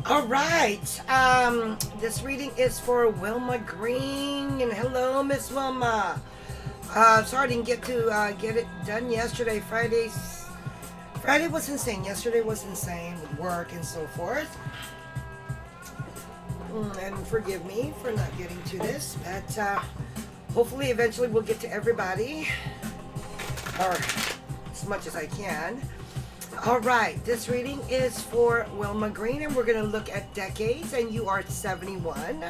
All right. This reading is for Wilma Green. And hello, Miss Wilma. Sorry I didn't get to get it done yesterday. Friday was insane. Yesterday was insane with work and so forth. And forgive me for not getting to this, but hopefully eventually we'll get to everybody, or as much as I can. All right, this reading is for Wilma Green, and we're going to look at decades, and you are 71.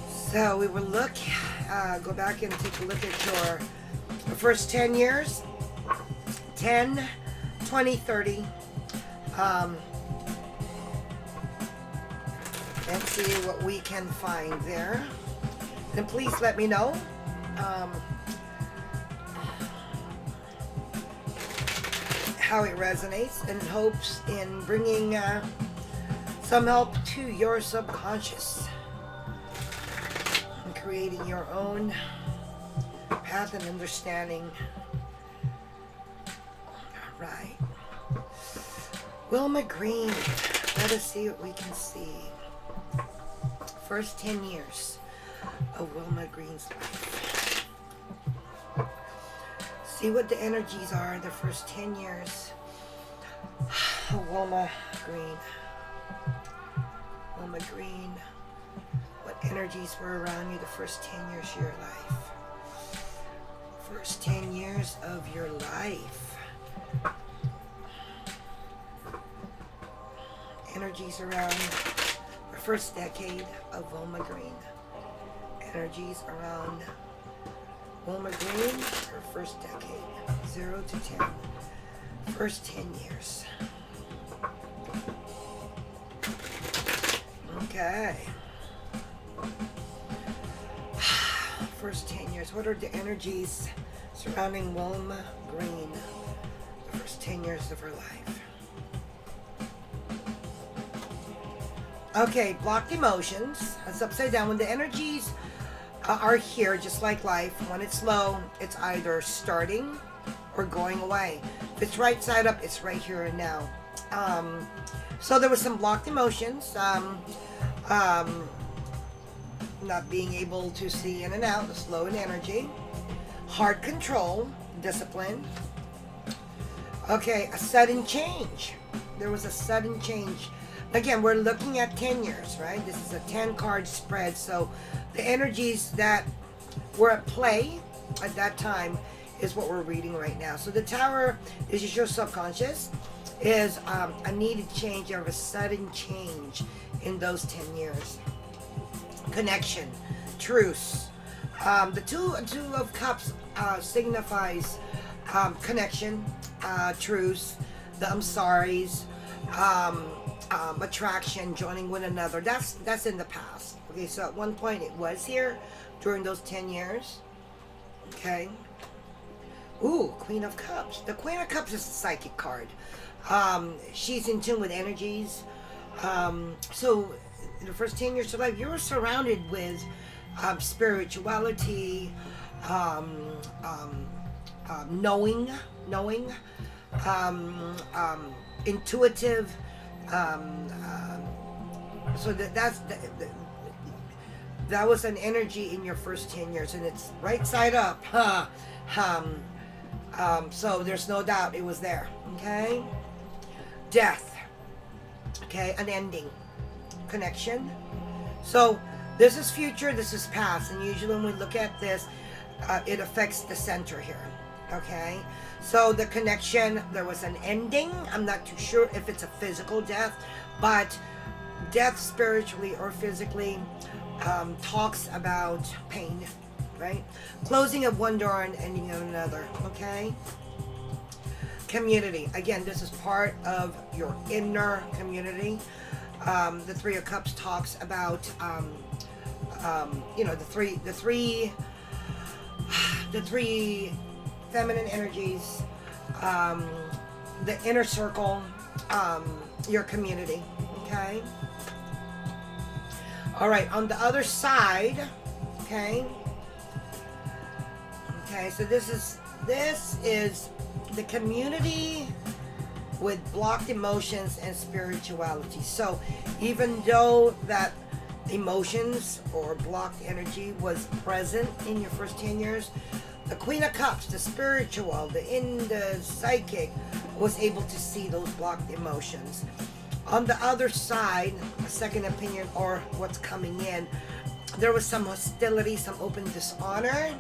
So we will go back and take a look at your first 10 years, 10, 20, 30, and see what we can find there. And please let me know how it resonates, and hopes in bringing some help to your subconscious and creating your own path and understanding. All right, Wilma Green, let us see what we can see. First 10 years of Wilma Green's life. See what the energies are in the first 10 years of Wilma Green. Wilma Green, what energies were around you the first 10 years of your life? First 10 years of your life. Energies around the first decade of Wilma Green. Energies around Wilma Green, her first decade, 0 to 10, first 10 years. Okay. First 10 years. What are the energies surrounding Wilma Green, the first 10 years of her life? Okay, blocked emotions. That's upside down. When the energies are here, just like life, when it's low, it's either starting or going away. If it's right side up, it's right here and now. So there was some blocked emotions, not being able to see in and out, the slow in energy, hard control, discipline. Okay, a sudden change. There was a sudden change. Again, we're looking at 10 years, right? This is a 10 card spread. So the energies that were at play at that time is what we're reading right now. So the Tower is just your subconscious, is a needed change or a sudden change in those 10 years. Connection, truce. The two of Cups signifies connection, truce, the I'm sorries, attraction, joining one another. That's in the past. Okay, so at one point it was here during those 10 years. Okay. Ooh, Queen of Cups. The Queen of Cups is a psychic card. She's in tune with energies. So in the first 10 years of life, you were surrounded with spirituality, knowing, intuitive. So that was an energy in your first 10 years, and it's right side up. So there's no doubt it was there. Okay. Death. Okay. An ending. Connection. So this is future, this is past, and usually when we look at this, it affects the center here. Okay, so the connection, there was an ending. I'm not too sure if it's a physical death, but death spiritually or physically talks about pain, right? Closing of one door and ending of another. Okay. Community. Again, this is part of your inner community. The Three of Cups talks about the three feminine energies, the inner circle, your community. Okay. All right. On the other side. Okay. Okay. So this is the community with blocked emotions and spirituality. So even though that emotions or blocked energy was present in your first 10 years, the Queen of Cups, the spiritual, the psychic, was able to see those blocked emotions. On the other side, a second opinion or what's coming in, there was some hostility, some open dishonor,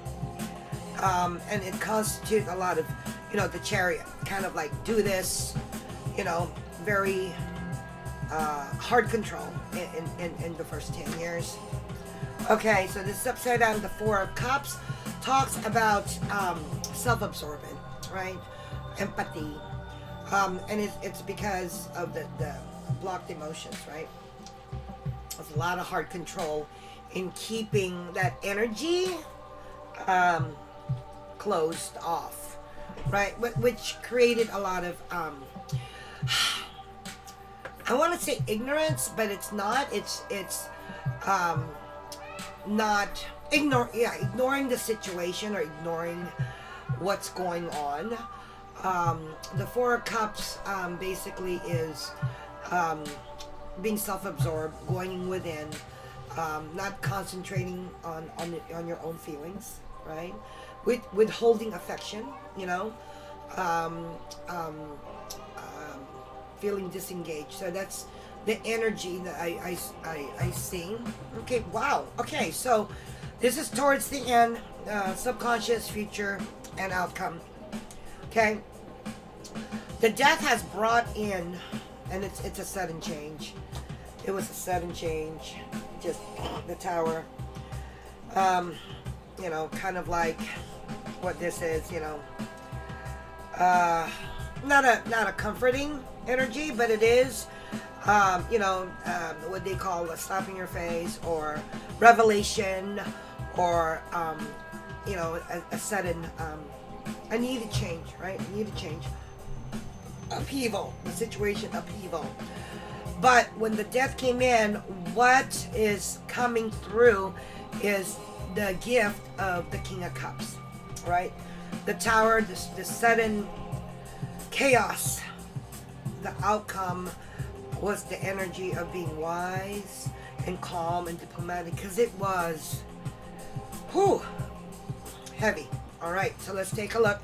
and it constituted a lot of, the Chariot, kind of like do this, very hard control in the first 10 years. Okay, so this is upside down. The Four of Cups talks about self-absorbent, right? Empathy, and it's because of the blocked emotions, right? There's a lot of hard control in keeping that energy closed off, right? Which created a lot of I want to say ignorance, but it's not. It's not ignoring the situation or ignoring what's going on. The Four of Cups basically is being self-absorbed, going within, not concentrating on your own feelings, right? Withholding affection, feeling disengaged. So that's the energy that I see. Okay, wow. Okay, so this is towards the end, subconscious, future, and outcome. Okay, the Death has brought in, and it's a sudden change. It was a sudden change, just the Tower. Kind of like what this is. Not a comforting energy, but it is. What they call a slap in your face or revelation, or a sudden I need to change, right? I need to change. Upheaval, the situation upheaval. But when the Death came in, what is coming through is the gift of the King of Cups, right? The Tower, the sudden chaos. The outcome was the energy of being wise and calm and diplomatic, because it was heavy. All right, so let's take a look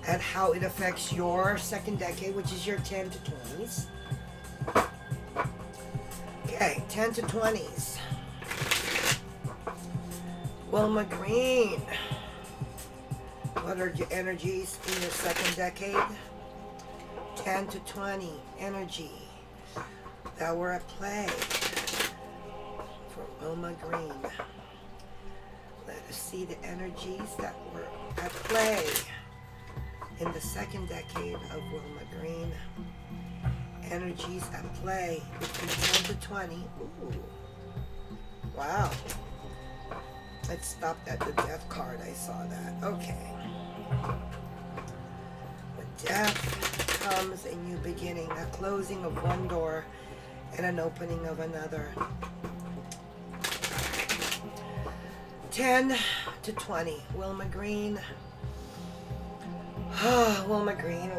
at how it affects your second decade, which is your 10 to 20s. Okay, 10 to 20s. WilmaGreen. What are your energies in your second decade? 10 to 20 energy that were at play for WilmaGreen. Let us see the energies that were at play in the second decade of WilmaGreen. Energies at play between 10 to 20. Ooh. Wow. It stopped at the Death card. I saw that. Okay. With Death comes a new beginning, a closing of one door and an opening of another. 10 to 20. WilmaGreen. WilmaGreen.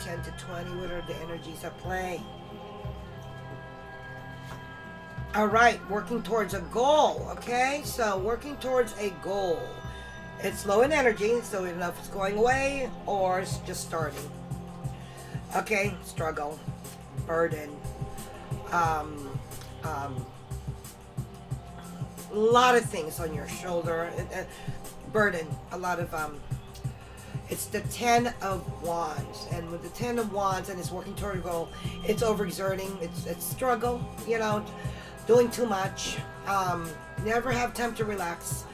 10 to 20. What are the energies at play? All right, working towards a goal. Okay, so working towards a goal. It's low in energy, so we don't know if it's going away or it's just starting. Okay, struggle, burden, a lot of things on your shoulder, burden, a lot of it's the 10 of Wands, and with the 10 of Wands and it's working toward a goal, it's overexerting, it's struggle, doing too much, never have time to relax,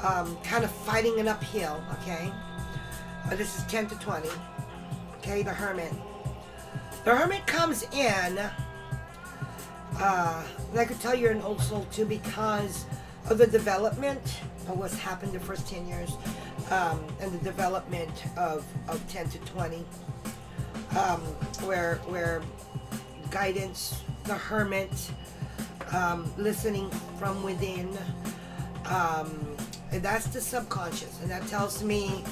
kind of fighting an uphill. Okay, this is 10 to 20. Okay, the Hermit. The Hermit comes in, and I could tell you're an old soul too, because of the development of what's happened the first 10 years, and the development of 10 to 20, where guidance, the Hermit, listening from within, and that's the subconscious, and that tells me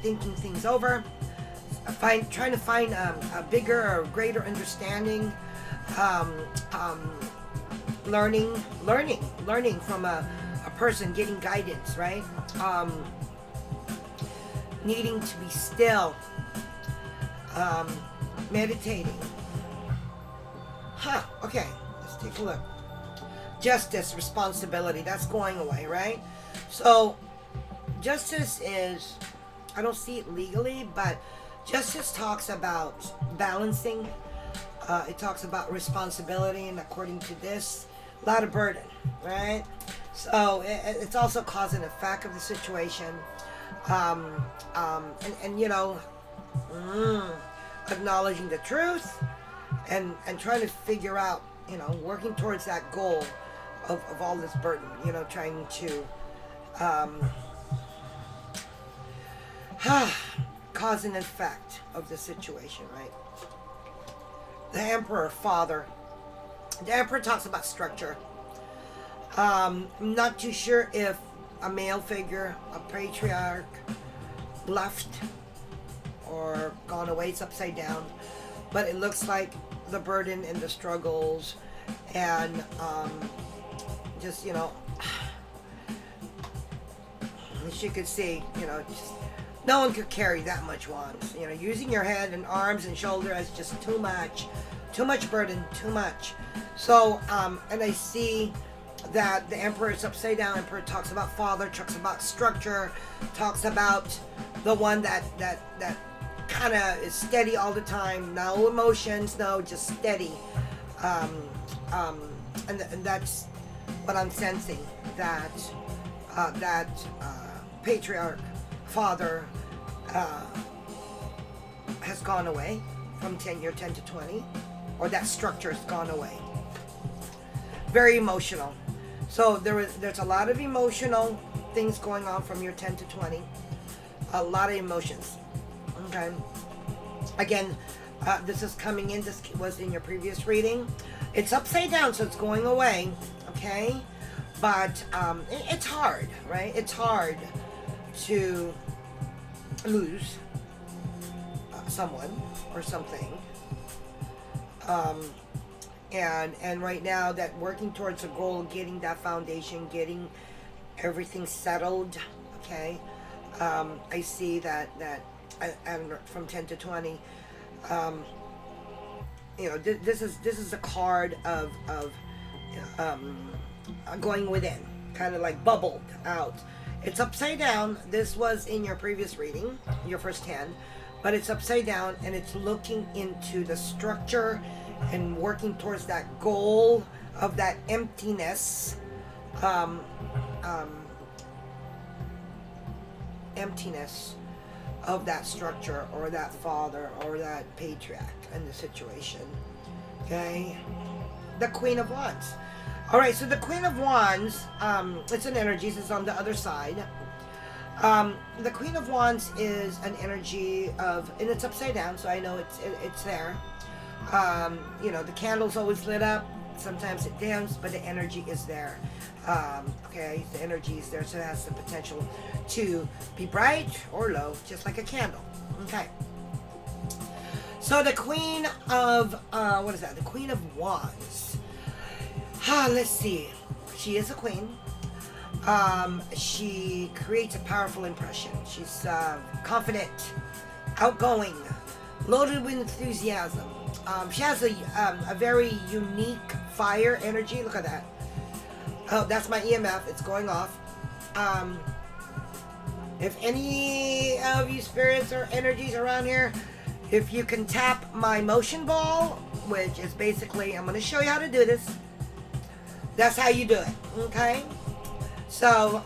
thinking things over, trying to find a bigger or greater understanding, um, um, learning from a person, getting guidance, right? Needing to be still, meditating. Okay, let's take a look. Justice, responsibility, that's going away, right? So justice is, I don't see it legally, but justice talks about balancing. It talks about responsibility, and according to this, a lot of burden, right? So it's also cause and effect of the situation. And you know, acknowledging the truth and trying to figure out, you know, working towards that goal of all this burden, you know, trying to cause and effect of the situation, right? The Emperor, father. The Emperor talks about structure. I'm not too sure if a male figure, a patriarch, left or gone away. It's upside down, but it looks like the burden and the struggles, and just, you know, as you could see, you know, just no one could carry that much wands. You know, using your head and arms and shoulder is just too much burden, too much. So, and I see that the Emperor is upside down. Emperor talks about father, talks about structure, talks about the one that kind of is steady all the time, no emotions, no, just steady. And that's what I'm sensing, that patriarch, father, has gone away from 10 to 20, or that structure has gone away. Very emotional. So there's a lot of emotional things going on from your 10 to 20. A lot of emotions. Okay. Again, this is coming in. This was in your previous reading. It's upside down, so it's going away. Okay. But it's hard, right? It's hard to lose someone or something. And right now, that working towards a goal, getting that foundation, getting everything settled. Okay. I see that and from 10 to 20, you know, this is a card of going within, kind of like bubbled out. It's upside down. This was in your previous reading, your first 10, but it's upside down, and it's looking into the structure and working towards that goal of that emptiness, emptiness of that structure, or that father, or that patriarch in the situation. Okay, the Queen of Wands. All right, so the Queen of Wands, it's an energy. It's on the other side. The Queen of Wands is an energy of, and it's upside down, so I know it's there. You know, the candle's always lit up. Sometimes it dims, but the energy is there. Okay, the energy is there, so it has the potential to be bright or low, just like a candle. Okay. So the Queen of, what is that? The Queen of Wands. Let's see. She is a queen. She creates a powerful impression. She's confident, outgoing, loaded with enthusiasm. She has a very unique fire energy. Look at that. Oh, that's my EMF. It's going off. If any of you spirits or energies around here, if you can tap my motion ball, which is basically, I'm going to show you how to do this. That's how you do it. Okay? So,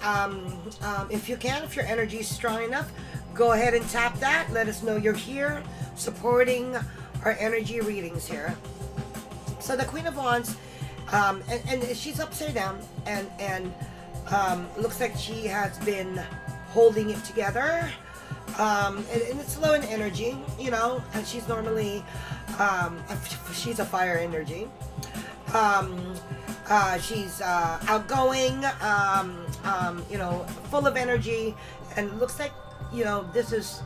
if you can, if your energy is strong enough, go ahead and tap that. Let us know you're here supporting our energy readings here. So the Queen of Wands, and she's upside down, and looks like she has been holding it together, and it's low in energy, you know, and she's normally, she's a fire energy. She's outgoing, you know, full of energy, and it looks like, you know, this is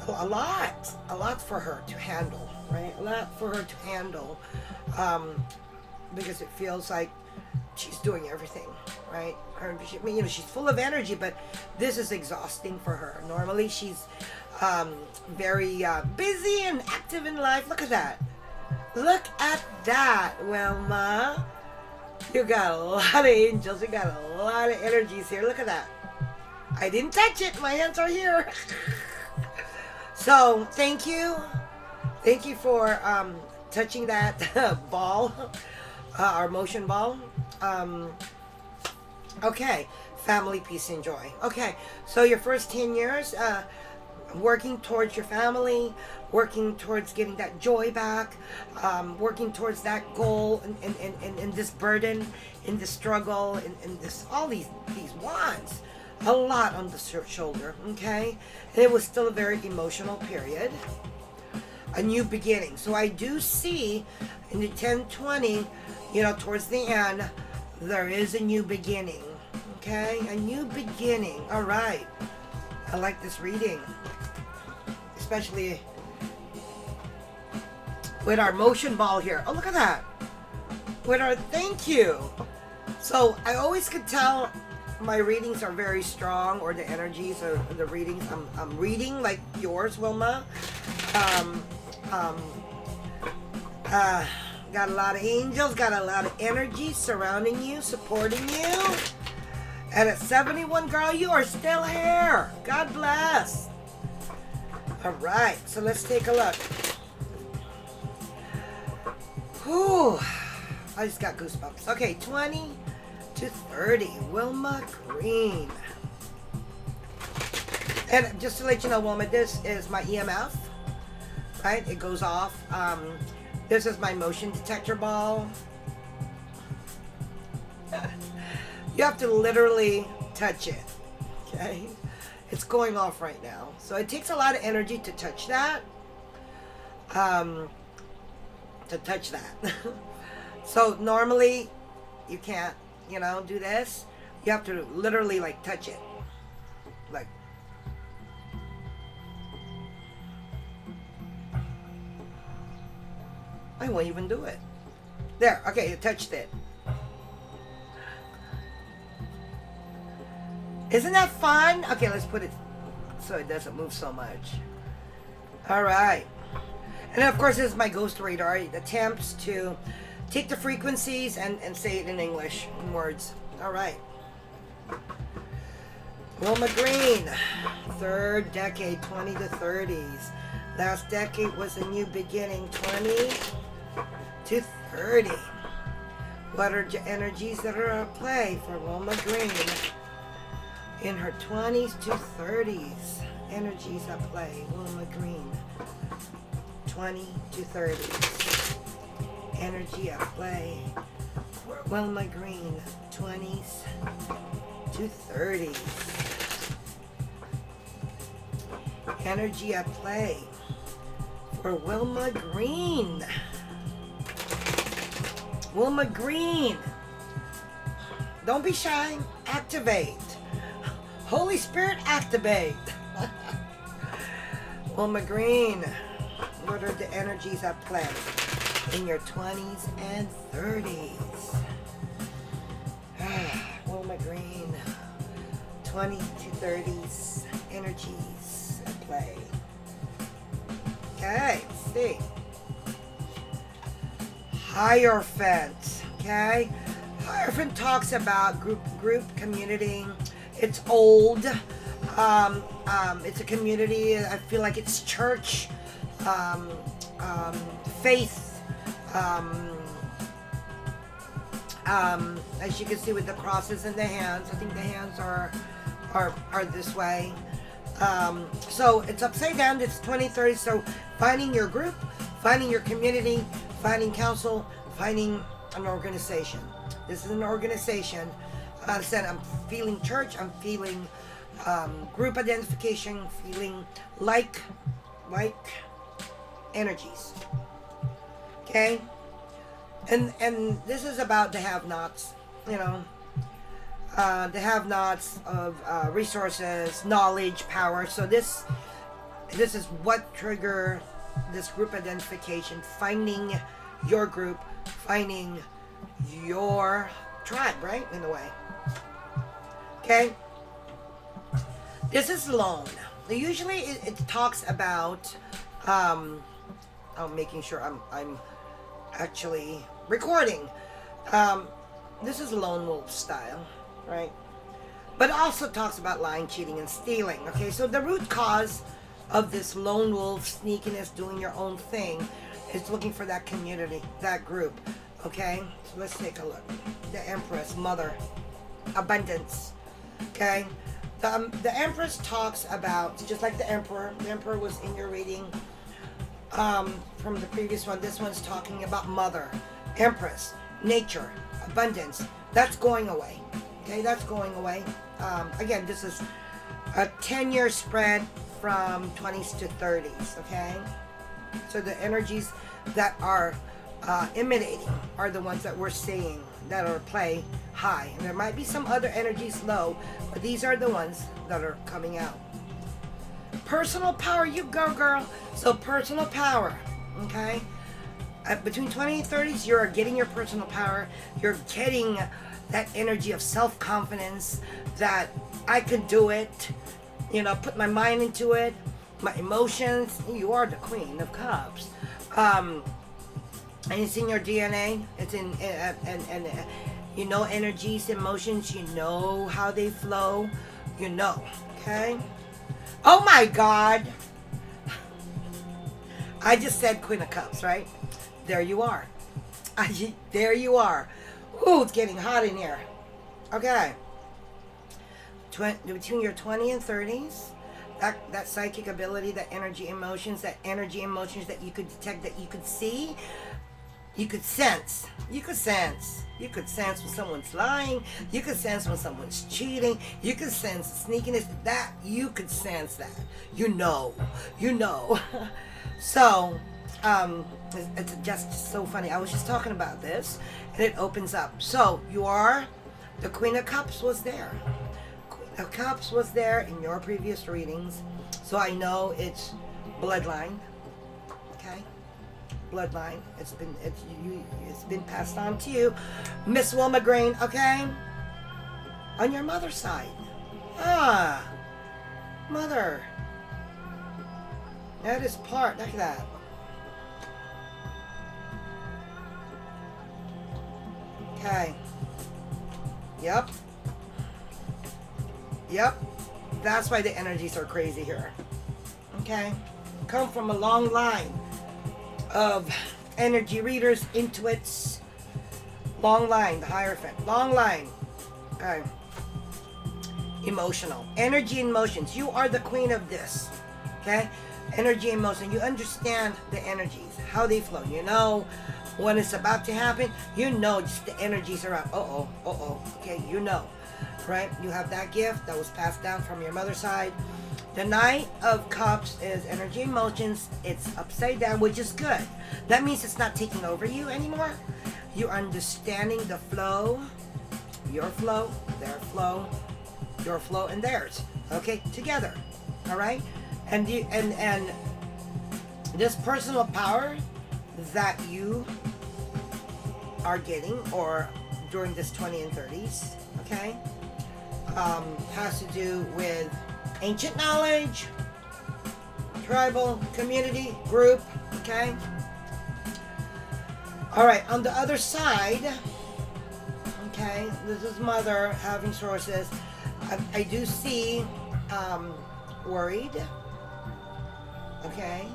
a lot for her to handle, right? A lot for her to handle, because it feels like she's doing everything, right? She's full of energy, but this is exhausting for her. Normally, she's very busy and active in life. Look at that. Look at that, Wilma. You got a lot of angels. You got a lot of energies here. Look at that. I didn't touch it. My hands are here. So, thank you. Thank you for touching that ball, our motion ball. Okay, family, peace, and joy. Okay, so your first 10 years, working towards your family, working towards getting that joy back, working towards that goal, and this burden, in this struggle, in this, all these wands, a lot on the shoulder, okay? And it was still a very emotional period, a new beginning. So I do see in the 10-20, towards the end, there is a new beginning, okay? A new beginning. All right. I like this reading, especially with our motion ball here. Oh, look at that. With our thank you. So I always could tell my readings are very strong, or the energies or the readings I'm reading, like yours, Wilma. Got a lot of angels, got a lot of energy surrounding you, supporting you. And at 71, girl, you are still here. God bless. All right, so let's take a look. Whew, I just got goosebumps. Okay, 20 to 30, Wilma Green. And just to let you know, Wilma, this is my EMF, right? It goes off. This is my motion detector ball. You have to literally touch it, okay? It's going off right now. So it takes a lot of energy to touch that. So normally you can't, do this. You have to literally like touch it. Like, I won't even do it. There, okay, you touched it. Isn't that fun? Okay, let's put it so it doesn't move so much. All right. And of course, this is my ghost radar. It attempts to take the frequencies and say it in English, in words. All right. Wilma Green, third decade, 20 to 30s. Last decade was a new beginning, 20 to 30. What are the energies that are at play for Wilma Green in her 20s to 30s? Energies at play, Wilma Green, 20 to 30s. Energy at play for Wilma Green, 20s to 30s. Energy at play for Wilma Green. Wilma Green. Don't be shy. Activate. Holy Spirit, activate. Wilma Green. What are the energies at play in your 20s and 30s? Wilma Green. 20 to 30s energies at play. Okay, let's see. Hierophant. Okay, Hierophant talks about group community. It's old. It's a community. I feel like it's church, faith. As you can see with the crosses and the hands, I think the hands are this way. So it's upside down. It's 2030. So finding your group, finding your community, finding counsel, finding an organization. This is an organization. I said I'm feeling church. I'm feeling group identification. Feeling like energies. Okay. And this is about the have-nots. The have-nots of resources, knowledge, power. So this This is what trigger this group identification, finding your group, finding your tribe, right? In a way. Okay? This is lone. Usually it talks about I'm making sure I'm actually recording. This is lone wolf style, right? But it also talks about lying, cheating, and stealing. Okay, so the root cause of this lone wolf sneakiness, doing your own thing, is looking for that community, that group. Okay, so let's take a look. The Empress, Mother, Abundance. Okay, the Empress talks about, just like the Emperor. The Emperor was in your reading from the previous one. This one's talking about Mother, Empress, nature, abundance. That's going away. Okay, that's going away. Again, this is a 10-year spread from 20s to 30s. Okay, so the energies that are emanating are the ones that we're seeing that are play high, and there might be some other energies low, but these are the ones that are coming out. Personal power, you go, girl. So personal power, okay? Between 20 and 30s, you're getting your personal power. You're getting that energy of self-confidence that I can do it. You know, put my mind into it, my emotions. You are the Queen of Cups. And it's in your DNA. It's in, and you know energies, emotions. You know how they flow. You know, okay? Oh my God. I just said Queen of Cups, right? There you are. There you are. Ooh, it's getting hot in here. Okay. Between your 20 and 30s, that psychic ability, that energy emotions that you could detect, that you could see, you could sense. You could sense when someone's lying. You could sense when someone's cheating. You could sense sneakiness. That you could sense that. You know. So, it's just so funny. I was just talking about this, and it opens up. So you are the Queen of Cups was there. Queen of Cups was there in your previous readings. So I know it's bloodline. Okay. Bloodline. It's been passed on to you, Miss WilmaGreen. Okay, on your mother's side. Mother. That is part. Look at that. Okay. Yep. That's why the energies are crazy here. Okay. Come from a long line of energy readers, intuits, long line, the Hierophant, long line. Okay. Emotional, energy and emotions. You are the queen of this. Okay, energy and emotion. You understand the energies, how they flow. You know when it's about to happen. You know just the energies around. Okay, you know, right? You have that gift that was passed down from your mother's side. The Knight of Cups is energy emotions. It's upside down, which is good. That means it's not taking over you anymore. You're understanding the flow, your flow, their flow, your flow, and theirs. Okay, together. All right, and this personal power that you are getting, or during this 20 and 30s, okay, has to do with ancient knowledge, tribal, community, group, okay? All right, on the other side, okay, this is Mother having sources. I do see worried, okay?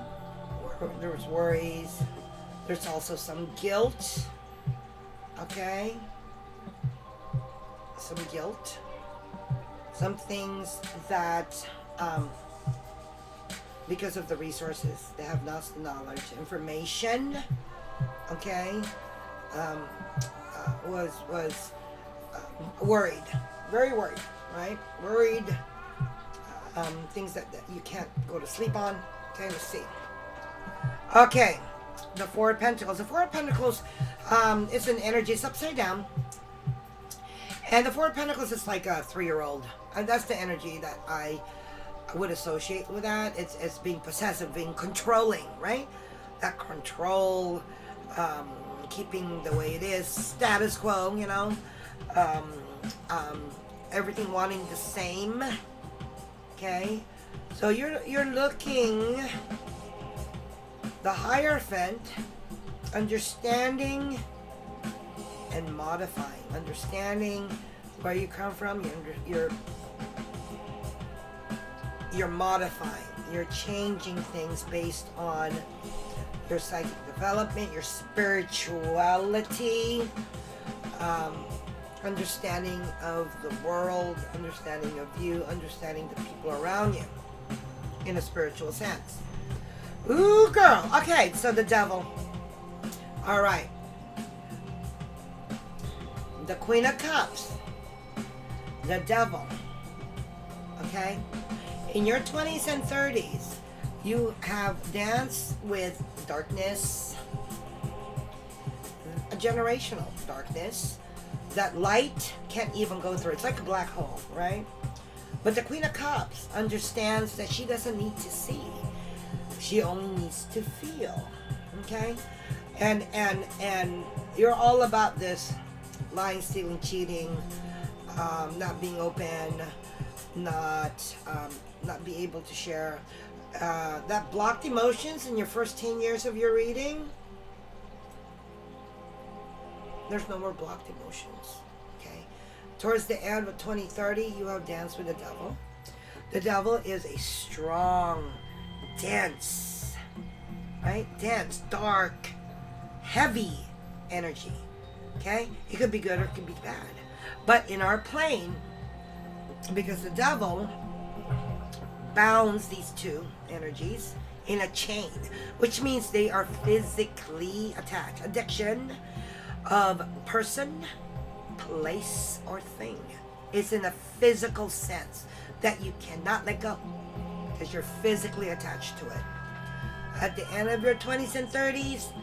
There's worries. There's also some guilt, okay? Some guilt. Some things that, because of the resources, they have lost the knowledge, information, okay, was worried, very worried, right? Worried, things that you can't go to sleep on. Okay, let's see. Okay, the Four of Pentacles. The Four of Pentacles is an energy, it's upside down. And the Four of Pentacles is like a 3-year-old. And that's the energy that I would associate with that. It's being possessive, being controlling, right? That control, keeping the way it is, status quo, you know, um, everything wanting the same. Okay, so you're looking the Hierophant, understanding and modifying, understanding where you come from. You're modifying, you're changing things based on your psychic development, your spirituality, understanding of the world, understanding of you, understanding the people around you in a spiritual sense. Ooh, girl. Okay, so the Devil. All right. The Queen of Cups. The Devil. Okay? In your 20s and 30s, you have danced with darkness, a generational darkness that light can't even go through. It's like a black hole, right? But the Queen of Cups understands that she doesn't need to see. She only needs to feel. Okay? And you're all about this lying, stealing, cheating, not being open, not be able to share. That blocked emotions in your first 10 years of your reading, there's no more blocked emotions. Okay? Towards the end of 2030, you have danced with the Devil. The Devil is a strong, dense, right? Dense, dark, heavy energy. Okay? It could be good or it could be bad. But in our plane, because the Devil bounds these two energies in a chain, which means they are physically attached. Addiction of person, place, or thing is in a physical sense that you cannot let go because you're physically attached to it. At the end of your 20s and 30s,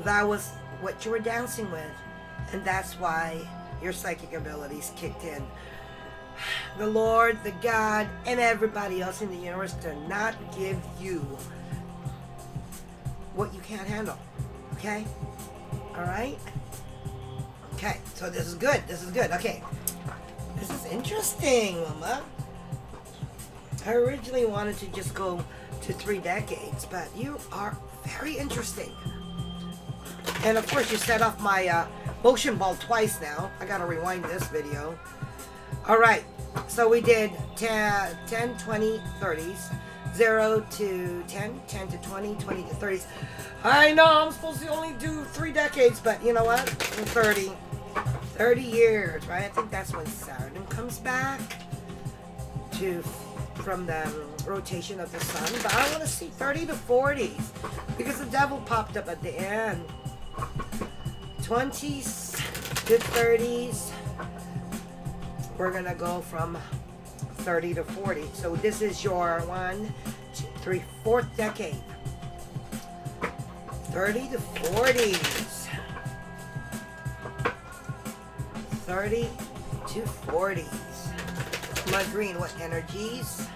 that was what you were dancing with, and that's why your psychic abilities kicked in. The Lord, the God, and everybody else in the universe do not give you what you can't handle. Okay? Alright? Okay, so this is good. This is good. Okay. This is interesting, Wilma. I originally wanted to just go to 3 decades, but you are very interesting. And of course, you set off my motion ball twice now. I gotta rewind this video. Alright, so we did 10, 20, 30s, 0 to 10, 10 to 20, 20 to 30s. I know I'm supposed to only do 3 decades, but you know what? 30 years, right? I think that's when Saturn comes back from the rotation of the sun. But I want to see 30 to 40s because the Devil popped up at the end. 20s to 30s. We're gonna go from 30 to 40. So this is your 1, 2, 3, 4th decade. 30 to 40s. 30 to 40s. My green, what energies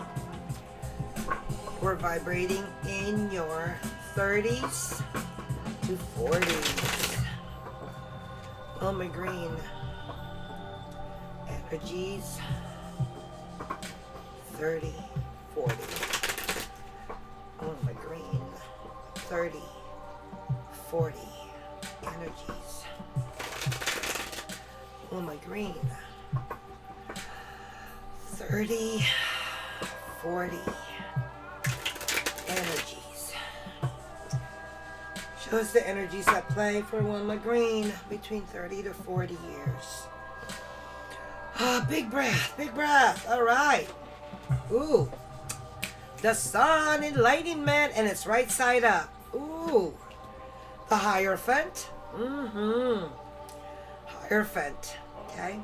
were vibrating in your 30s to 40s? Oh, my green. Energies 30, 40. Oh, my green. 30, 40 energies. Oh, my green. 30, 40 energies. Shows the energies at play for Wilma Green between 30 to 40 years. Ah, big breath, big breath. All right. Ooh. The Sun Enlightenment, and it's right side up. Ooh. The Hierophant. Hierophant. Okay.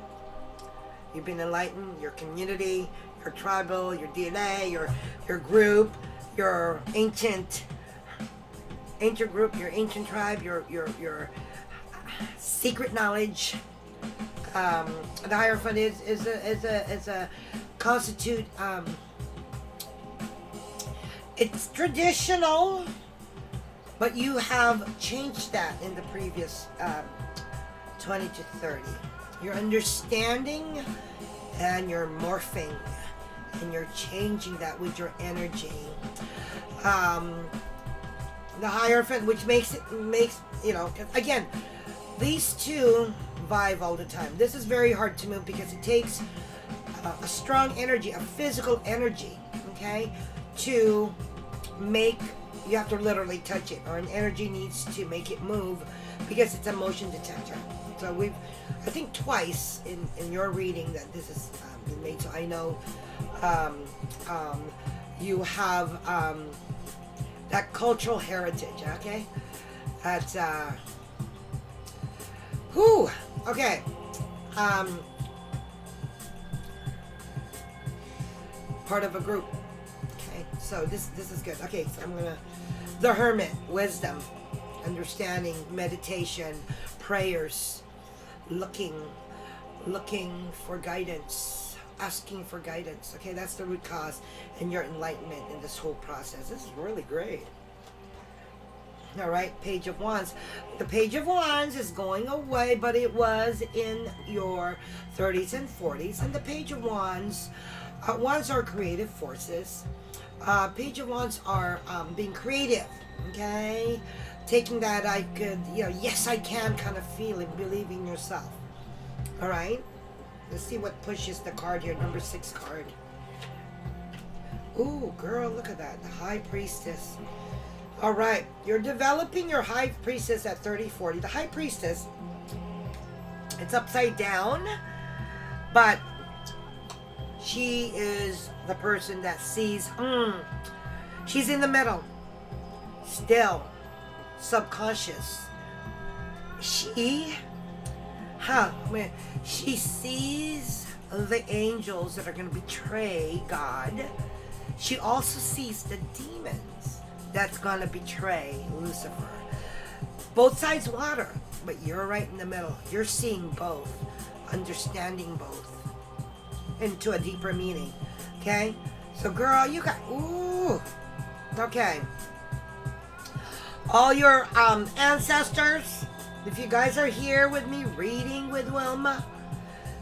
You've been enlightened. Your community, your tribal, your DNA, your group, your ancient group, your ancient tribe, your secret knowledge. The Hierophant is a constitute It's traditional, but you have changed that in the previous 20 to 30. You're understanding and you're morphing and you're changing that with your energy. The Hierophant, which makes, again, these two vibe all the time. This is very hard to move because it takes a strong energy, a physical energy, okay, to make, you have to literally touch it, or an energy needs to make it move because it's a motion detector. So I think twice in your reading that this has been made, so I know you have that cultural heritage, okay? That's, okay. Part of a group. Okay, so this is good. Okay, so I'm gonna, the Hermit, wisdom, understanding, meditation, prayers, looking for guidance, asking for guidance. Okay, that's the root cause and your enlightenment in this whole process. This is really great. All right, Page of Wands. The Page of Wands is going away, but it was in your 30s and 40s. And the Page of Wands, Wands are creative forces. Page of Wands are being creative, okay? Taking that I could, yes I can kind of feeling, believing yourself. All right, let's see what pushes the card here, number 6 card. Ooh, girl, look at that, the High Priestess. All right, you're developing your High Priestess at 30, 40. The High Priestess, it's upside down, but she is the person that sees, she's in the middle, still, subconscious. She sees the angels that are going to betray God. She also sees the demons that's going to betray Lucifer. Both sides water, but you're right in the middle. You're seeing both, understanding both into a deeper meaning. Okay? So girl, you got, okay. All your ancestors, if you guys are here with me reading with Wilma,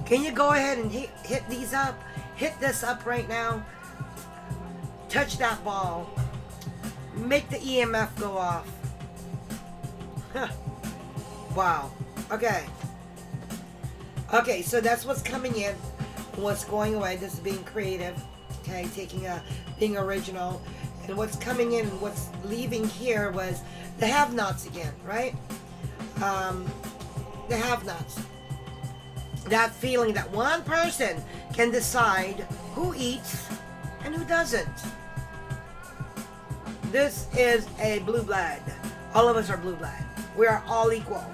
can you go ahead and hit these up? Hit this up right now. Touch that ball. Make the EMF go off. Wow. Okay. Okay, so that's what's coming in. What's going away. This is being creative. Okay, being original. And what's coming in and what's leaving here was the have-nots again, right? The have-nots. That feeling that one person can decide who eats and who doesn't. This is a blue blood. All of us are blue blood. We are all equal.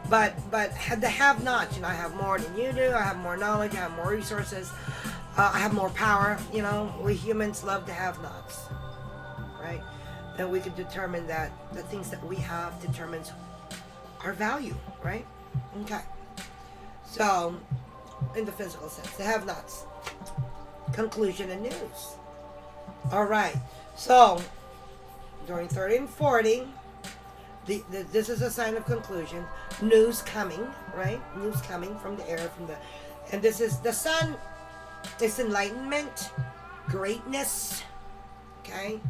But the have-nots, I have more than you do. I have more knowledge. I have more resources. I have more power. We humans love the have-nots, right? Then we can determine that the things that we have determines our value, right? Okay. So, in the physical sense, the have-nots. Conclusion and news. All right. So, during 30 and 40, this is a sign of conclusion. News coming, right? News coming from the air, and this is the sun. It's enlightenment, greatness, okay?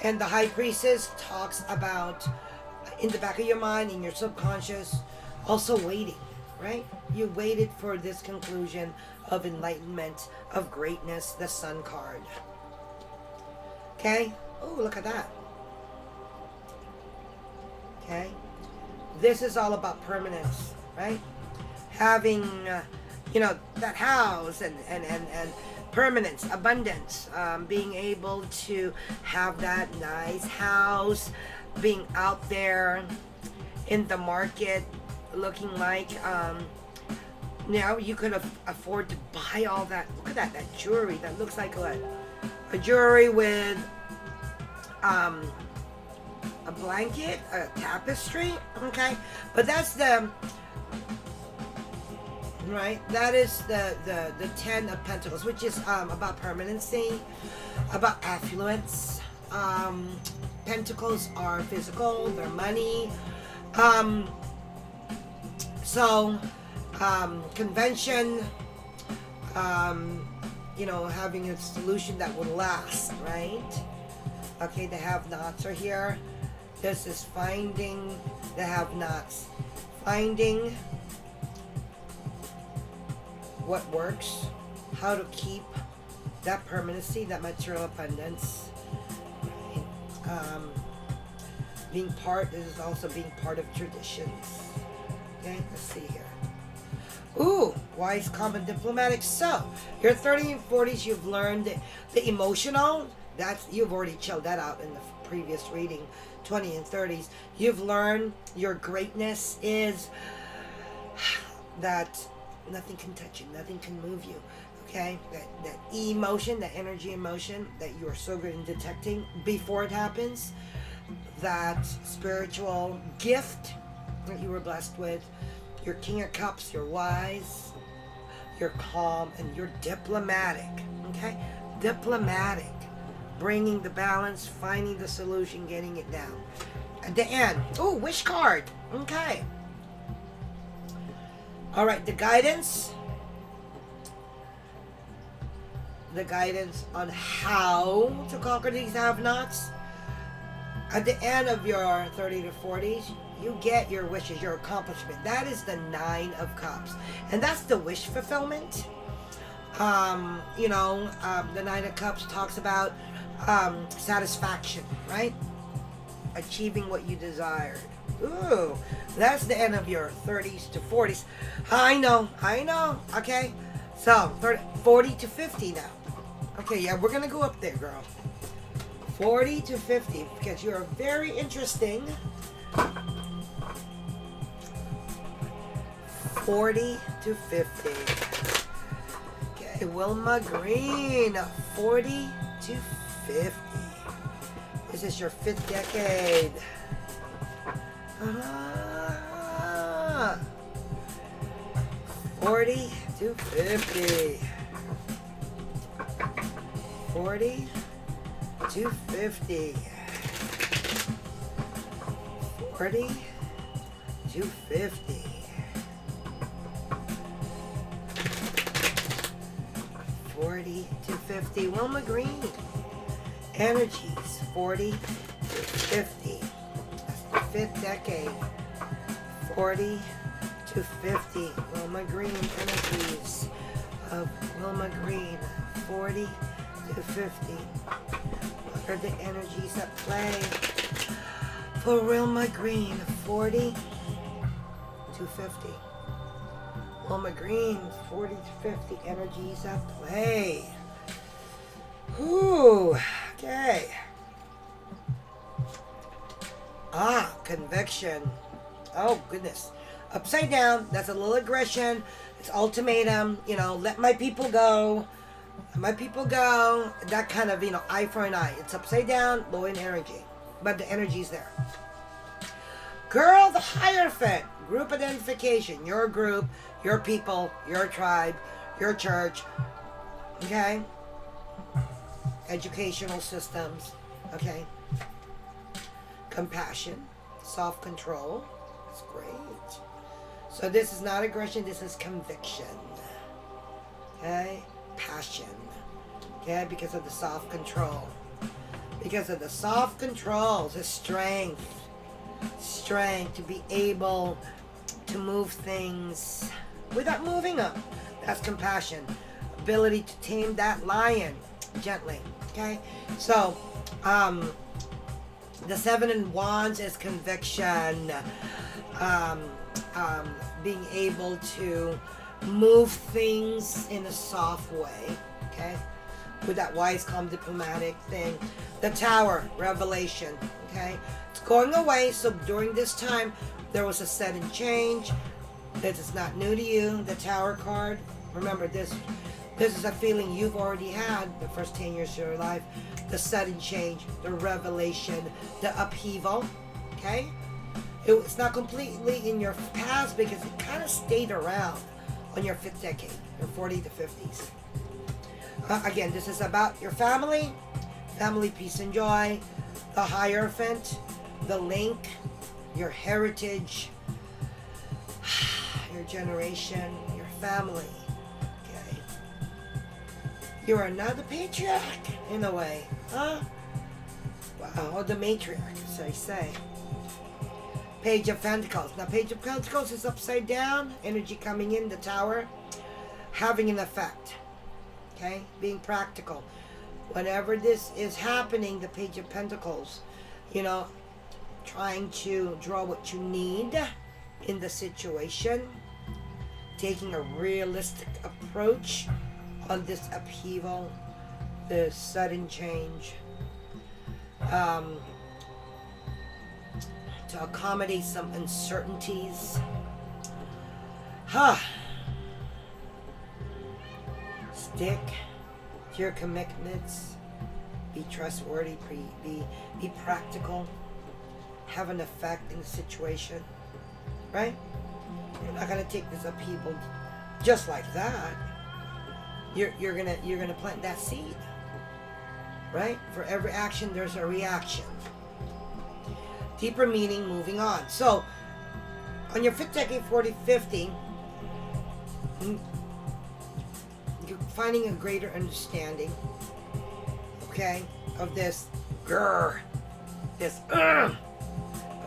And the High Priestess talks about, in the back of your mind, in your subconscious, also waiting, right? You waited for this conclusion of enlightenment, of greatness, the Sun card. Okay? Oh, look at that. Okay? This is all about permanence, right? Having, that house and permanence, abundance, being able to have that nice house, being out there in the market, looking like, you could afford to buy all that. Look at that jewelry. That looks like what? A jewelry with a blanket, a tapestry, okay? But that's the, right? That is the 10 of Pentacles, which is about permanency, about affluence, Pentacles are physical, they're money. Convention, having a solution that will last, right? Okay, the have-nots are here. This is finding the have-nots. Finding what works, how to keep that permanency, that material abundance. Right? This is also being part of traditions. Okay, let's see here. Ooh, wise, calm, and diplomatic. So, your 30s and 40s, you've learned the emotional. You've already chilled that out in the previous reading. 20 and 30s, you've learned your greatness is that nothing can touch you, nothing can move you. Okay, that emotion, that energy emotion that you are so good in detecting before it happens. That spiritual gift that you were blessed with. Your King of Cups, you're wise, you're calm, and you're diplomatic. Okay, diplomatic, bringing the balance, finding the solution, getting it down. At the end, oh, wish card. Okay. All right, the guidance on how to conquer these have-nots. At the end of your 30 to 40s, you get your wishes, your accomplishment. That is the 9 of Cups. And that's the wish fulfillment. The 9 of Cups talks about satisfaction, right? Achieving what you desired. Ooh, that's the end of your 30s to 40s. I know. Okay, so 40 to 50 now. Okay, yeah, we're gonna go up there, girl. 40 to 50, because you're very interesting. 40 to 50. Okay, Wilma Green, 40 to 50. This is your 5th decade. 40 to 50. 40 to 50. 40 to 50. 40 to 50. Wilma Green. Energies. 40 to 50. That's the 5th decade. 40 to 50. Wilma Green. Energies of Wilma Green. 40 to 50. What are the energies at play for Wilma Green? 40 to 50. Wilma Green, 40 to 50 energies at play. Ooh, okay. Conviction. Oh, goodness. Upside down, that's a little aggression. It's ultimatum, let my people go. Let my people go. That kind of, eye for an eye. It's upside down, low in energy. But the energy's there. Girl, the Hierophant. Group identification. Your group, your people, your tribe, your church. Okay? Educational systems. Okay? Compassion. Self-control. That's great. So this is not aggression. This is conviction. Okay? Passion. Okay? Because of the self-control. Because of the self-control. The strength to be able to move things without moving them. That's compassion. Ability to tame that lion gently. Okay, so the 7 of Wands is conviction. Being able to move things in a soft way. Okay, with that wise, calm, diplomatic thing. The Tower, revelation. Okay, it's going away. So during this time, there was a sudden change. This is not new to you. The Tower card. Remember, this is a feeling you've already had the first 10 years of your life. The sudden change, the revelation, the upheaval. Okay, it's not completely in your past because it kind of stayed around on your 5th decade, your 40 to 50s. Again, this is about your family, family, peace, and joy. The Hierophant, the link, your heritage, your generation, your family. Okay. You are not the patriarch in a way, huh? Wow, or the matriarch, as I say. Page of Pentacles. Now, Page of Pentacles is upside down. Energy coming in the Tower, having an effect. Okay, being practical. Whenever this is happening, the Page of Pentacles, you know, trying to draw what you need in the situation, taking a realistic approach on this upheaval, the sudden change, to accommodate some uncertainties. Stick to your commitments. Be trustworthy. Be practical. Have an effect in the situation, right? You're not gonna take this upheaval just like that. You're gonna plant that seed, right? For every action, there's a reaction. Deeper meaning, moving on. So, on your fifth decade, 40-50, you're finding a greater understanding, okay, of this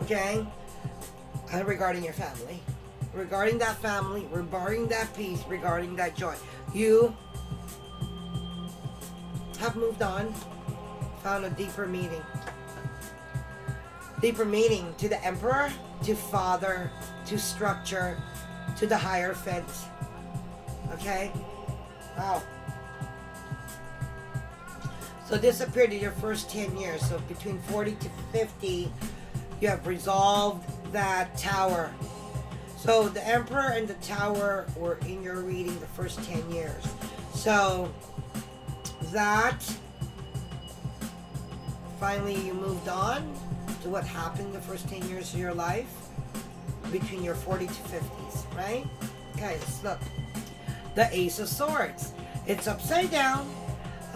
okay, regarding your family, regarding that family, regarding that peace, regarding that joy. You have moved on, found a deeper meaning. Deeper meaning to the Emperor, to Father, to structure, to the Hierophant. Okay? Wow. So this appeared in your first 10 years. So between 40 to 50, you have resolved that Tower. So the Emperor and the Tower were in your reading the first 10 years. So that, finally you moved on to what happened the first 10 years of your life between your 40 to 50s, right? Okay, let's look. The Ace of Swords. It's upside down.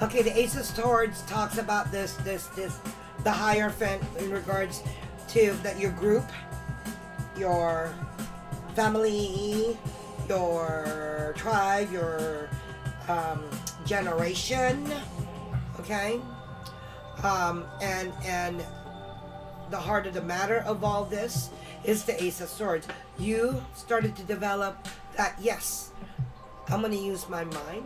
Okay, the Ace of Swords talks about this, the Hierophant in regards to that your group, your family, your tribe, your generation, okay? And the heart of the matter of all this is the Ace of Swords. You started to develop that, yes, I'm going to use my mind.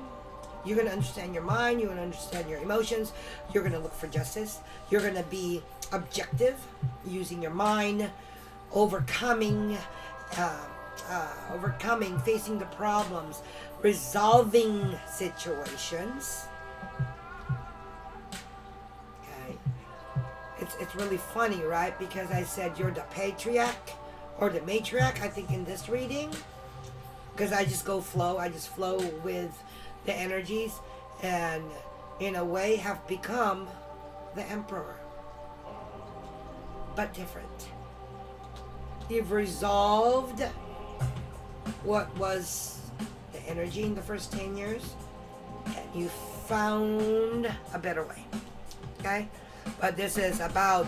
You're going to understand your mind. You're going to understand your emotions. You're going to look for justice. You're going to be objective, using your mind, overcoming, facing the problems, resolving situations. It's really funny, right? Because I said you're the patriarch or the matriarch, I think, in this reading. Because I just flow with the energies, and in a way have become the Emperor. But different. You've resolved what was the energy in the first 10 years, and you found a better way. Okay? But this is about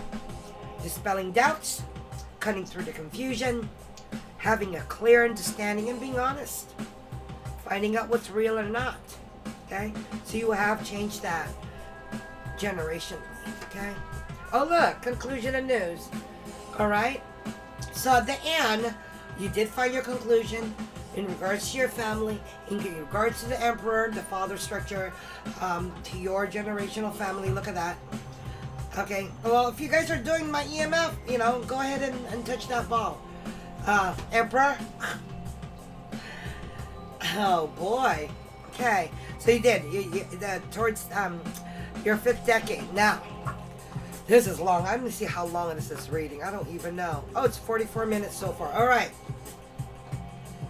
dispelling doubts, cutting through the confusion, having a clear understanding, and being honest. Finding out what's real or not. Okay? So you have changed that generationally. Okay? Oh, look, conclusion and news. Alright? So at the end, you did find your conclusion in regards to your family, in regards to the Emperor, the father structure, to your generational family. Look at that. Okay, well, if you guys are doing my EMF, go ahead and touch that ball. Emperor. Oh boy. Okay, so you did. Towards your fifth decade. Now, this is long. I'm gonna see how long this is reading. I don't even know. Oh, it's 44 minutes so far. All right.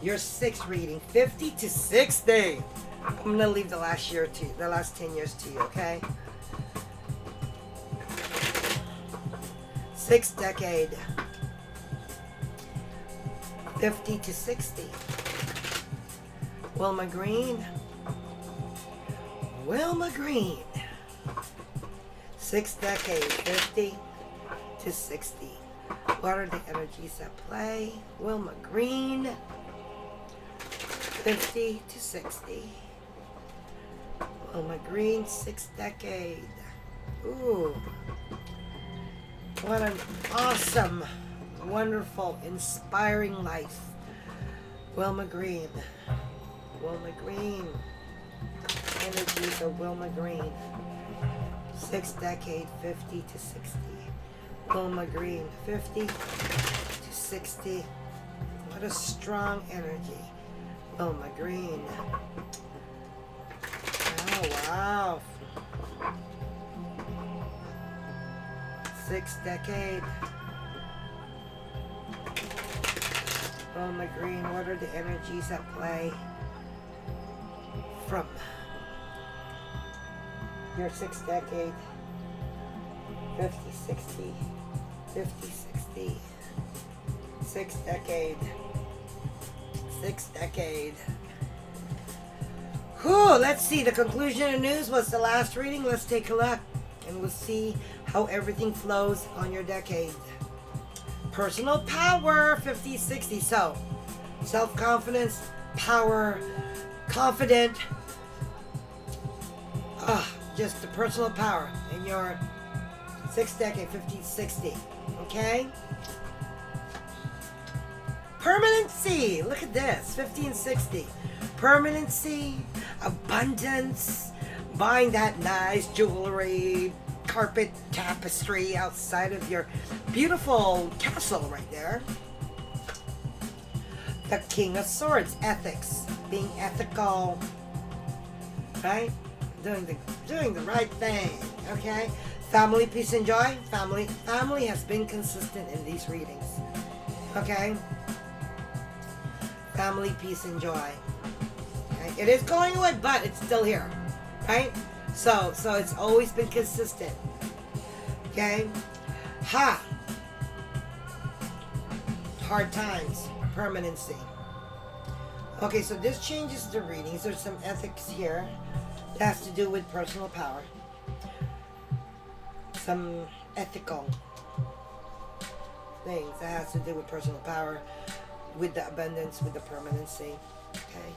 Your sixth reading, 50 to 60. I'm gonna leave the last 10 years to you. Okay. Sixth decade, 50 to 60. WilmaGreen. Sixth decade, 50 to 60. What are the energies at play? Wilma Green, 50 to 60. Wilma Green, sixth decade. Ooh. What an awesome, wonderful, inspiring life. Wilma Green. Wilma Green. Energies of Wilma Green. Sixth decade, 50 to 60. Wilma Green, 50 to 60. What a strong energy. Wilma Green. Oh, wow. Sixth decade. Wilma Green, what are the energies at play from your sixth decade? 50, 60. 50, 60. Sixth decade. Sixth decade. Whew, let's see. The conclusion of news was the last reading. Let's take a look and we'll see how everything flows on your decade. Personal power, 50, 60. So, self-confidence, power, confident. Just the personal power in your sixth decade, 50, 60. Okay? Permanency. Look at this. 50 and 60. Permanency, abundance, buying that nice jewelry, carpet tapestry outside of your beautiful castle right there. The King of Swords, ethics, being ethical, right? Doing the right thing, okay? Family, peace, and joy. Family has been consistent in these readings, okay? Family, peace, and joy. Okay? It is going away, but it's still here, right? So it's always been consistent, okay? Hard times, permanency. Okay, so this changes the readings. There's some ethics here that has to do with personal power. Some ethical things that has to do with personal power, with the abundance, with the permanency, okay,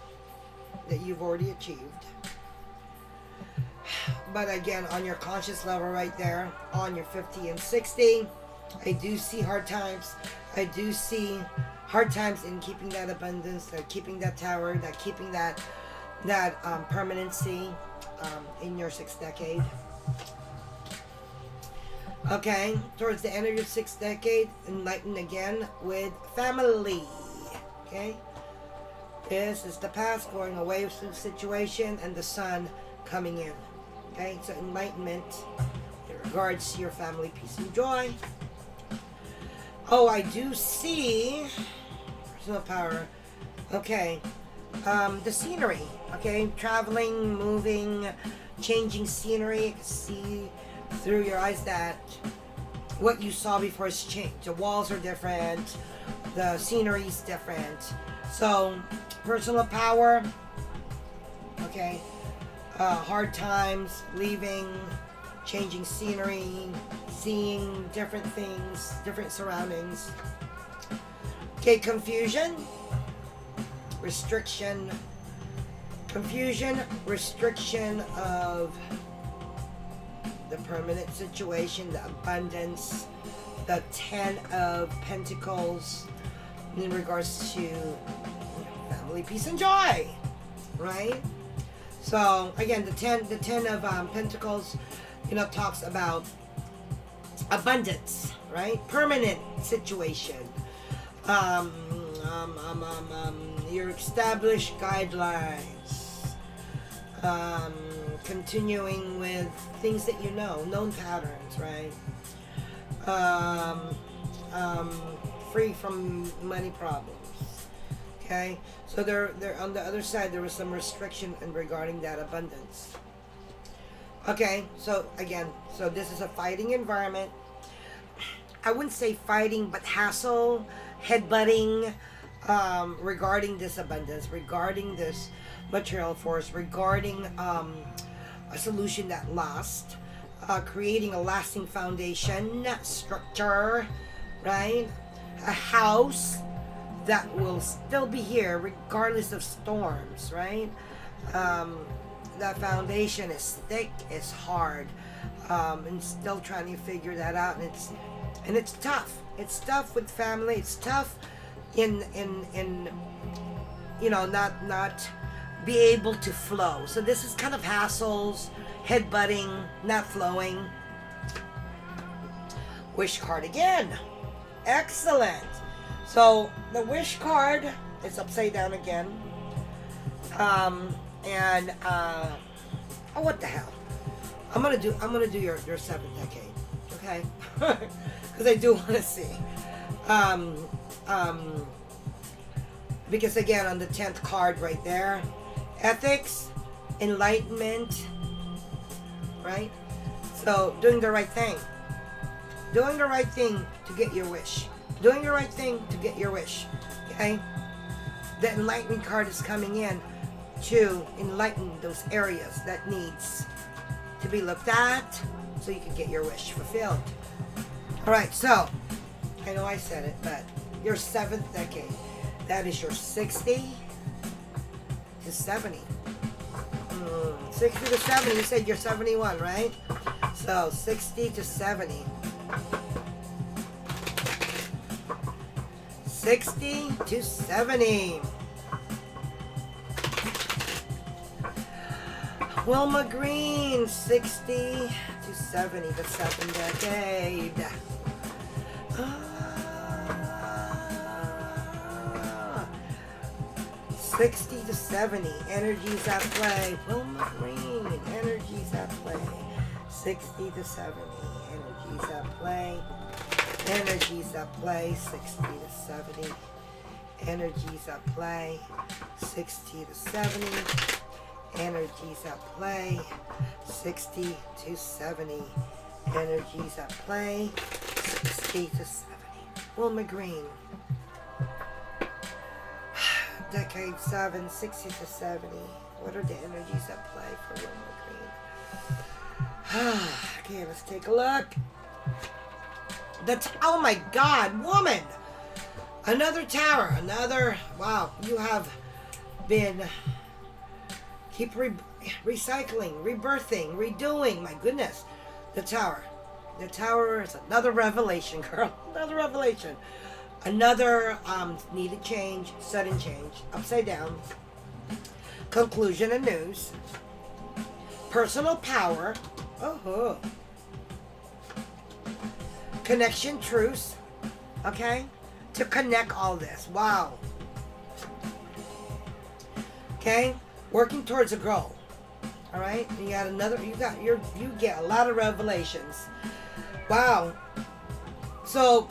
that you've already achieved. But again, on your conscious level right there, on your 50 and 60, I do see hard times. I do see hard times in keeping that abundance, keeping that tower, keeping that permanency in your sixth decade. Okay, towards the end of your sixth decade, enlighten again with family. Okay, this is the past going away from the situation and the sun coming in. Okay, so enlightenment in regards to your family, peace, and joy. Oh, I do see personal power. Okay, the scenery. Okay, traveling, moving, changing scenery. You can see through your eyes that what you saw before has changed. The walls are different. The scenery is different. So, personal power. Okay. Hard times, leaving, changing scenery, seeing different things, different surroundings. Okay, confusion, restriction, restriction of the permanent situation, the abundance, the 10 of Pentacles in regards to family, peace, and joy, right? So again, the 10 of Pentacles, talks about abundance, right? Permanent situation. Your established guidelines. Continuing with things that you know, known patterns, right? Free from money problems. Okay, so they're on the other side. There was some restriction in regarding that abundance. Okay, so again, so this is a fighting environment. I wouldn't say fighting, but hassle, headbutting, regarding this abundance, regarding this material force, regarding a solution that lost, creating a lasting foundation, structure, right? A house that will still be here regardless of storms, right? That foundation is thick, it's hard, and still trying to figure that out, and it's tough. It's tough with family. It's tough in not be able to flow. So this is kind of hassles, headbutting, not flowing. Wish card again. Excellent. So the wish card is upside down again. Oh, what the hell? I'm gonna do your 7th decade, okay? Because I do want to see. Because again, on the 10th card right there, ethics, enlightenment, right? So doing the right thing to get your wish, doing the right thing to get your wish, okay? The enlightenment card is coming in to enlighten those areas that needs to be looked at so you can get your wish fulfilled. All right, so I know I said it, but your 7th decade, that is your 60 to 70. 60 to 70, you said you're 71, right? So 60 to 70. 60 to 70. Wilma Green, 60 to 70, the 7th decade. 60 to 70, energies at play. Wilma Green, energies at play. 60 to 70, energies at play. Energies at play, 60 to 70. Energies at play, 60 to 70. Energies at play, 60 to 70. Energies at play, 60 to 70. Wilma Green. Decade 7, 60 to 70. What are the energies at play for Wilma Green? Okay, let's take a look. Oh my God, woman! Another tower, wow, you have been, keep recycling, rebirthing, redoing, my goodness. The tower is another revelation, girl, another revelation. Another needed change, sudden change, upside down, conclusion and news, personal power, connection, truce, okay, to connect all this. Wow. Okay, working towards a goal. All right, you get a lot of revelations. Wow. So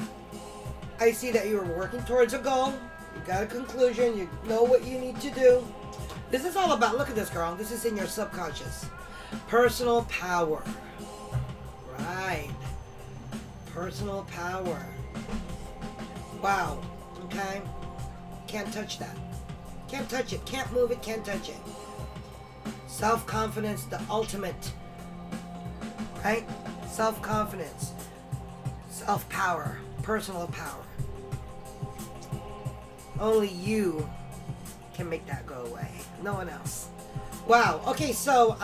I see that you're working towards a goal. You got a conclusion. You know what you need to do. This is all about, look at this, girl. This is in your subconscious. Personal power. Right. Personal power. Wow. Okay. Can't touch that. Can't touch it. Can't move it. Can't touch it. Self-confidence, the ultimate. Right? Self-confidence. Self-power. Personal power. Only you can make that go away. No one else. Wow. Okay, so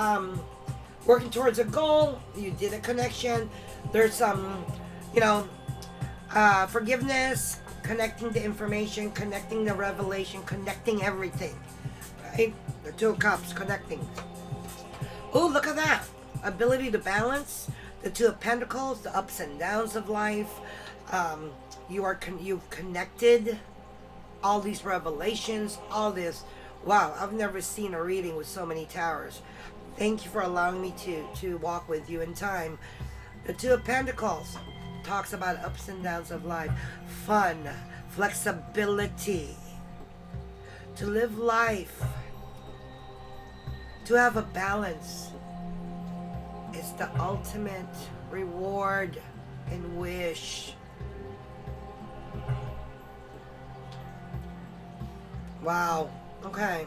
working towards a goal. You did a connection. There's some, forgiveness, connecting the information, connecting the revelation, connecting everything. Right? The 2 of Cups, connecting. Oh, look at that. Ability to balance. The 2 of Pentacles, the ups and downs of life. You've connected all these revelations, all this. Wow, I've never seen a reading with so many towers. Thank you for allowing me to walk with you in time. The 2 of Pentacles talks about ups and downs of life, fun, flexibility, to live life, to have a balance. It's the ultimate reward and wish. Wow. Okay.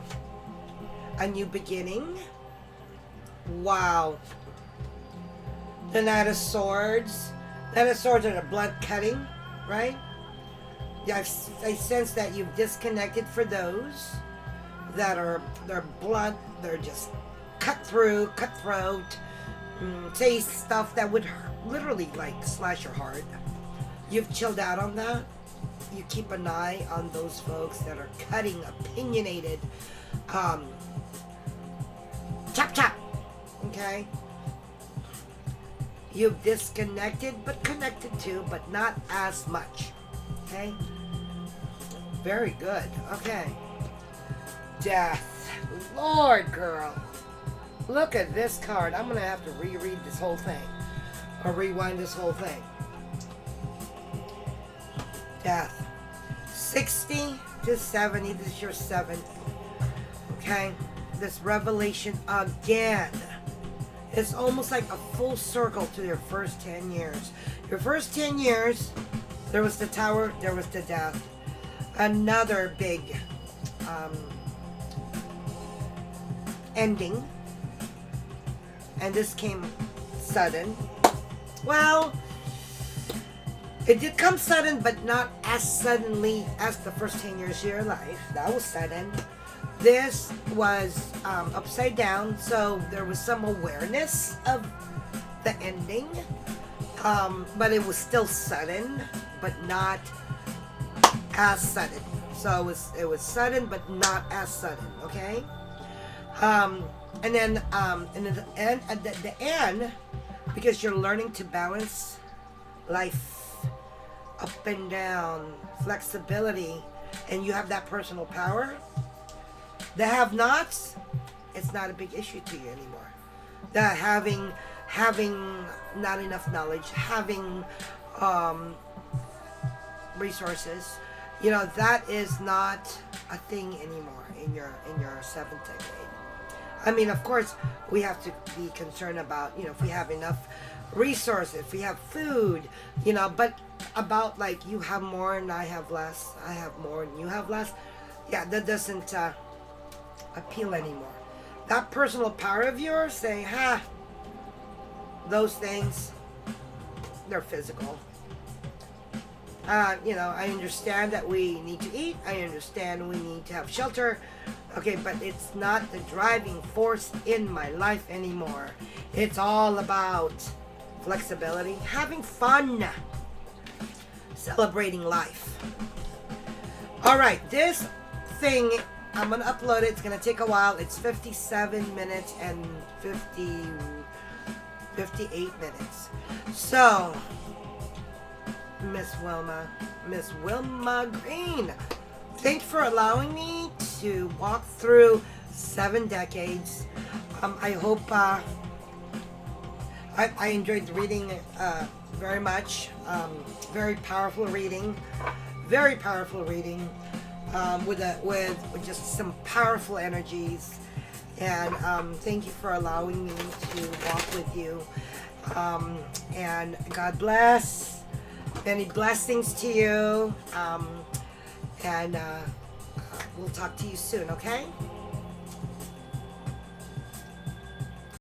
A new beginning. Wow. The Knight of Swords. Knight of Swords are the blunt cutting, right? Yeah, I sense that you've disconnected for those that they're blunt, they're just cutthroat, say stuff that would literally like slash your heart. You've chilled out on that. You keep an eye on those folks that are cutting, opinionated, chop, okay? You've disconnected, but connected too, but not as much, okay? Very good, okay. Death. Lord, girl. Look at this card. I'm going to have to reread this whole thing, or rewind this whole thing. Death. 60 to 70. This is your 7th. Okay? This revelation again. It's almost like a full circle to your first 10 years. Your first 10 years, there was the Tower, there was the Death. Another big ending. And this came sudden. Well, it did come sudden, but not as suddenly as the first 10 years of your life. That was sudden. This was upside down, so there was some awareness of the ending. But it was still sudden, but not as sudden. So it was sudden, but not as sudden, okay? And then at the end, because you're learning to balance life up and down, flexibility, and you have that personal power. The have-nots, it's not a big issue to you anymore. The having not enough knowledge, having resources, that is not a thing anymore in your 7th decade. I mean, of course, we have to be concerned about, if we have enough resources, if we have food, but about like you have more and I have less, I have more and you have less, yeah, that doesn't appeal anymore. That personal power of yours saying, those things, they're physical. I understand that we need to eat. I understand we need to have shelter. Okay, but it's not the driving force in my life anymore. It's all about flexibility, having fun, celebrating life. All right, this thing, I'm going to upload it. It's going to take a while. It's 57 minutes and 58 minutes. So, Miss WilmaGreen, thanks for allowing me to walk through 7 decades. I hope I enjoyed the reading very much. Very powerful reading. Very powerful reading. With just some powerful energies. And thank you for allowing me to walk with you. And God bless. Many blessings to you. And we'll talk to you soon, okay?